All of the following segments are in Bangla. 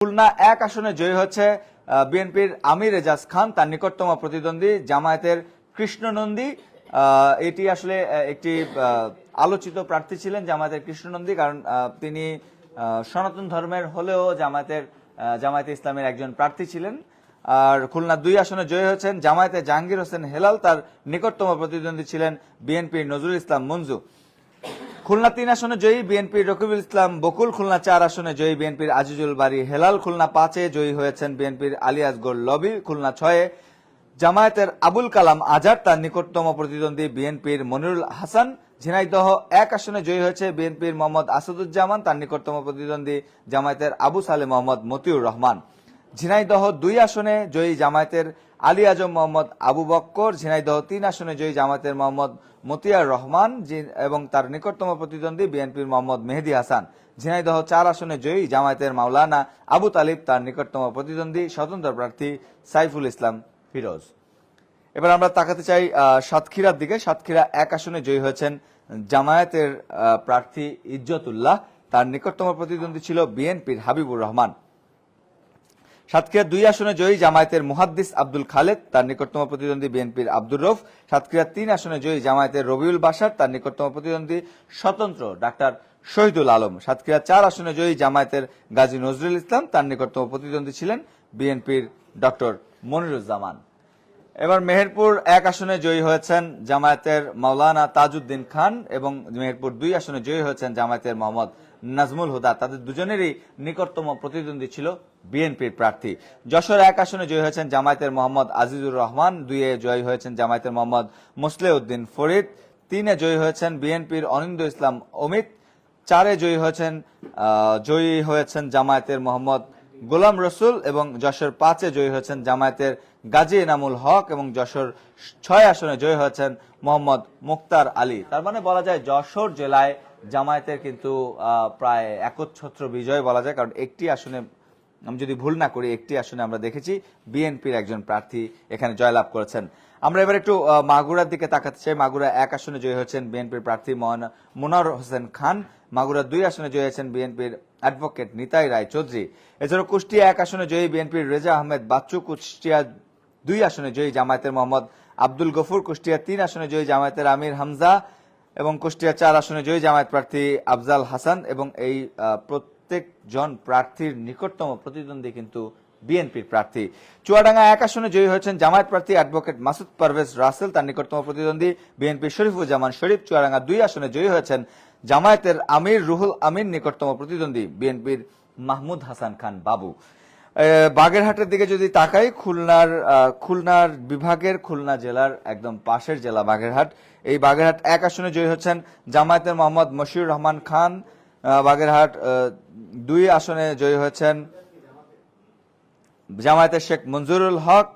খুলনা ১ আসনে জয়ী হচ্ছে বিএনপির আমির এজাজ খান, তার নিকটতম প্রতিদ্বন্দ্বী জামায়াতের কৃষ্ণনন্দী। এটি আসলে একটি আলোচিত প্রার্থী ছিলেন জামায়াতের কৃষ্ণনন্দী, কারণ তিনি সনাতন ধর্মের হলেও জামায়াতে ইসলামের একজন প্রার্থী ছিলেন। আর খুলনা ২ আসনে জয়ী হয়েছেন জামায়াতে জাহাঙ্গীর হোসেন হেলাল, তার নিকটতম প্রতিদ্বন্দ্বী ছিলেন বিএনপির নজরুল ইসলাম মঞ্জু। খুলনা ৩ আসনে জয়ী বিএনপির রকিবুল ইসলাম বকুল, খুলনা ৪ আসনে জয়ী বিএনপির আজিজুল বারী হেলাল, খুলনা ৫-এ জয়ী হয়েছেন বিএনপির আলী আসগর লবি, খুলনা ৬-এ জামায়াতের আবুল কালাম আজাদ, তার নিকটতম প্রতিদ্বন্দ্বী বিএনপির মনিরুল হাসান। ঝিনাইদহ ১ আসনে জয়ী হয়েছে বিএনপির মোহাম্মদ আসাদুজ্জামান, তার নিকটতম প্রতিদ্বন্দ্বী জামায়াতের আবু সালে মোহাম্মদ মতিউর রহমান। ঝিনাইদহ ২ আসনে জয়ী জামায়াতের আলী আজম মোহাম্মদ আবু বক্কর, ঝিনাইদহ ৩ আসনে জয়ী জামায়াতের মোহাম্মদ মতিয়ার রহমান এবং তার নিকটতম প্রতিদ্বন্দ্বী বিএনপির মোহাম্মদ মেহেদী হাসান। ঝিনাইদহ ৪ আসনে জয়ী জামায়াতের মাওলানা আবু তালিব, তার নিকটতম প্রতিদ্বন্দ্বী স্বতন্ত্র প্রার্থী সাইফুল ইসলাম ফিরোজ। এবার আমরা তাকাতে চাই সাতক্ষীরার দিকে। সাতক্ষীরা ১ আসনে জয়ী হয়েছেন জামায়াতের প্রার্থী ইজ্জতুল্লাহ, তার নিকটতম প্রতিদ্বন্দ্বী ছিল বিএনপির হাবিবুর রহমান। সাতক্ষীরা ২ আসনে জয়ী জামায়াতের মুহাদ্দিস আব্দুল খালেদ, তার নিকটতম প্রতিদ্বন্দ্বী বিএনপির আব্দুর রউফ। সাতক্ষীরা ৩ আসনে জয়ী জামায়াতের রবিউল বাশার, তার নিকটতম প্রতিদ্বন্দ্বী স্বতন্ত্র ডাক্তার শহীদুল আলম। সাতক্ষীরা ৪ আসনে জয়ী জামায়াতের গাজী নজরুল ইসলাম, তার নিকটতম প্রতিদ্বন্দ্বী ছিলেন বিএনপির ডক্টর মনিরুজ্জামান। এবার মেহেরপুর ১ আসনে জয়ী হয়েছেন জামায়াতের মাওলানা তাজউদ্দিন খান এবং মেহেরপুর ২ আসনে জয়ী হয়েছেন জামায়াতের মোহাম্মদ নাজমুল হুদা, তাদের দুজনেরই নিকটতম প্রতিদ্বন্দ্বী ছিল বিএনপির প্রার্থী। যশোর ১ আসনে জয়ী হয়েছেন জামায়াতের মোহাম্মদ আজিজুর রহমান, ২-এ জয়ী হয়েছেন জামায়াতের মোহাম্মদ মোসলেউদ্দিন ফরিদ, ৩-এ জয়ী হয়েছেন বিএনপির অনিন্দ ইসলাম অমিত, ৪-এ জয়ী হয়েছেন জামায়াতের মোহাম্মদ গোলাম রসুল এবং যশোর ৫-এ জয়ী হয়েছেন জামায়াতের গাজী এনামুল হক এবং যশোর ৬ আসনে জয়ী হয়েছেন মোহাম্মদ মুক্তার আলী। তার মানে বলা যায় যশোর জেলায় জামায়াতের কিন্তু প্রায় একচ্ছত্র বিজয় বলা যায়, কারণ একটি আসনে, আমি যদি ভুল না করি, একটি আসনে আমরা দেখেছি বিএনপির একজন প্রার্থী এখানে জয়লাভ করেছেন। আমরা এবার একটু মাগুরার দিকে তাকাতে চাই। মাগুরা ১ আসনে জয়ী হয়েছেন বিএনপির প্রার্থী মোনার হোসেন খান, মাগুরা ২ আসনে জয়ী হয়েছেন বিএনপির অ্যাডভোকেট নিতাই রায় চৌধুরী। এছাড়াও কুষ্টিয়া ১ আসনে জয়ী বিএনপির রেজা আহমেদ বাচ্চু, কুষ্টিয়া ২ আসনে জয়ী জামায়াতের মোহাম্মদ আব্দুল গফুর, কুষ্টিয়া ৩ আসনে জয়ী জামায়াতের আমির হামজা এবং কুষ্টিয়া ৪ আসনে জয়ী জামায়াত প্রার্থী আফজাল হাসান। এবং এই প্রত্যেকজন প্রার্থীর নিকটতম প্রতিদ্বন্দ্বী কিন্তু বিএনপির প্রার্থী। চুয়াডাঙ্গা ১ আসনে জয়ী হয়েছেন জামায়াত প্রার্থী অ্যাডভোকেট মাসুদ পারভেজ রাসেল, তার নিকটতম প্রতিদ্বন্দ্বী বিএনপির শরীফুজ্জামান শরীফ। চুয়াডাঙ্গা ২ আসনে জয়ী হয়েছেন জামায়াতের আমির রুহুল আমিন, নিকটতম প্রতিদ্বন্দ্বী বিএনপির মাহমুদ হাসান খান বাবু। বাগেরহাটের দিকে যদি তাকাই, খুলনার বিভাগের খুলনা জেলার একদম পাশের জেলা বাগেরহাট। এই বাগেরহাট ১ আসনে জয়ী হচ্ছেন জামায়াতের মোহাম্মদ মশিউর রহমান খান। বাগেরহাট ২ আসনে জয়ী হয়েছেন জামায়াতের শেখ মঞ্জুরুল হক,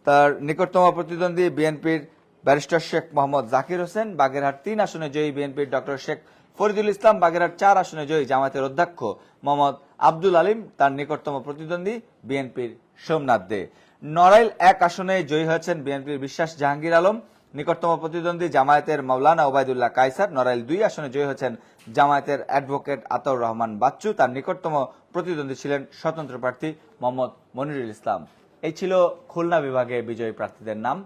তার নিকটতম প্রতিদ্বন্দ্বী বিএনপির ব্যারিস্টার শেখ মোহাম্মদ জাকির হোসেন। বাগেরহাট ৩ আসনে জয়ী বিএনপির ডক্টর শেখ ফরিদুল ইসলাম। বাগেরহাট ৪ আসনে জয়ী জামায়াতের অধ্যক্ষ মোহাম্মদ আব্দুল আলিম, তার নিকটতম প্রতিদ্বন্দ্বী বিএনপির সোমনাথ দে। নড়াইল ১ আসনে জয়ী হয়েছেন বিএনপির বিশ্বাস জাহাঙ্গীর আলম, নিকটতম প্রতিদ্বন্দ্বী জামায়াতের মাওলানা ওবায়দুল্লাহ কায়সার। নড়াইল ২ আসনে জয়ী হয়েছেন জামায়াতের অ্যাডভোকেট আতাউর রহমান বাচ্চু, তার নিকটতম প্রতিদ্বন্দ্বী ছিলেন স্বতন্ত্র প্রার্থী মোহাম্মদ মনিরুল ইসলাম। এই ছিল খুলনা বিভাগে বিজয়ী প্রার্থীদের নাম।